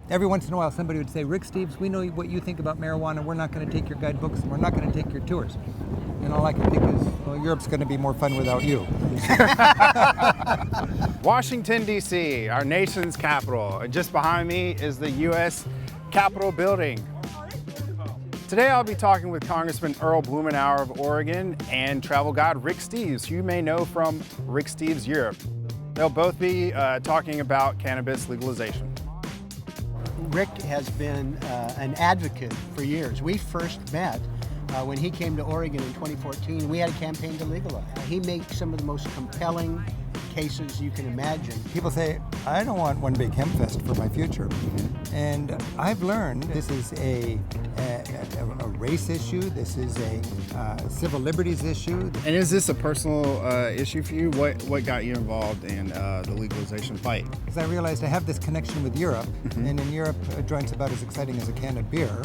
Every once in a while, somebody would say, Rick Steves, we know what you think about marijuana. We're not going to take your guidebooks and we're not going to take your tours. And all I can think is, well, Europe's going to be more fun without you. Washington, D.C., our nation's capital. And just behind me is the U.S. Capitol building. Today I'll be talking with Congressman Earl Blumenauer of Oregon and travel guide Rick Steves, who you may know from Rick Steves Europe. They'll both be talking about cannabis legalization. Rick has been an advocate for years. We first met when he came to Oregon in 2014. We had a campaign to legalize. He makes some of the most compelling cases you can imagine. People say, I don't want one big hemp fest for my future. And I've learned this is a race issue, this is a civil liberties issue. And is this a personal issue for you? What got you involved in the legalization fight? Because I realized I have this connection with Europe, and in Europe, a joint's about as exciting as a can of beer.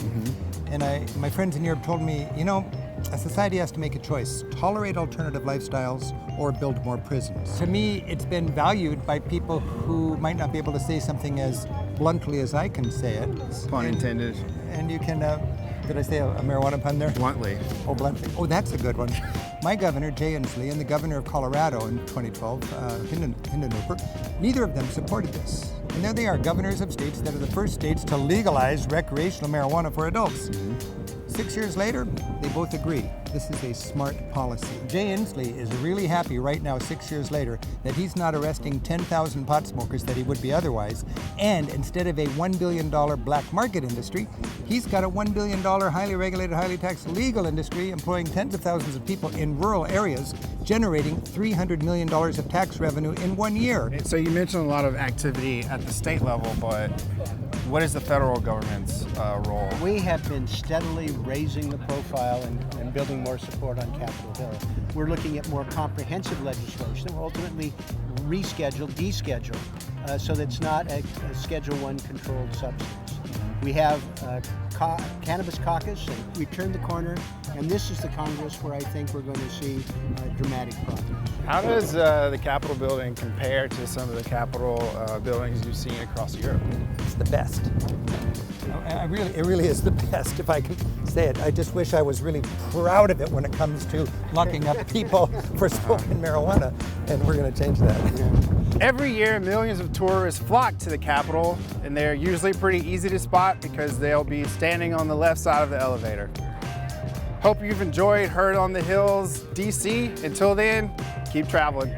And my friends in Europe told me, you know, a society has to make a choice, tolerate alternative lifestyles or build more prisons. To me, it's been valued by people who might not be able to say something as bluntly as I can say it. Pun intended. And you can, did I say a marijuana pun there? Bluntly. Oh, bluntly. Oh, that's a good one. My governor, Jay Inslee, and the governor of Colorado in 2012, Hindenburg, neither of them supported this. And there they are, governors of states that are the first states to legalize recreational marijuana for adults. 6 years later, they both agree. This is a smart policy. Jay Inslee is really happy right now, 6 years later, that he's not arresting 10,000 pot smokers that he would be otherwise. And instead of a $1 billion black market industry, he's got a $1 billion highly regulated, highly taxed legal industry employing tens of thousands of people in rural areas, generating $300 million of tax revenue in 1 year. So you mentioned a lot of activity at the state level, but what is the federal government's role? We have been steadily raising the profile and building more support on Capitol Hill. We're looking at more comprehensive legislation that will ultimately deschedule, so that it's not a Schedule I controlled substance. We have Cannabis Caucus, and we turned the corner, and this is the Congress where I think we're going to see dramatic progress. How does the Capitol building compare to some of the Capitol buildings you've seen across Europe? It's the best. It really is the best, if I can say it. I just wish I was really proud of it when it comes to locking up people for smoking marijuana, and we're going to change that. Every year, millions of tourists flock to the Capitol, and they're usually pretty easy to spot because they'll be standing on the left side of the elevator. Hope you've enjoyed Heard on the Hills, DC. Until then, keep traveling.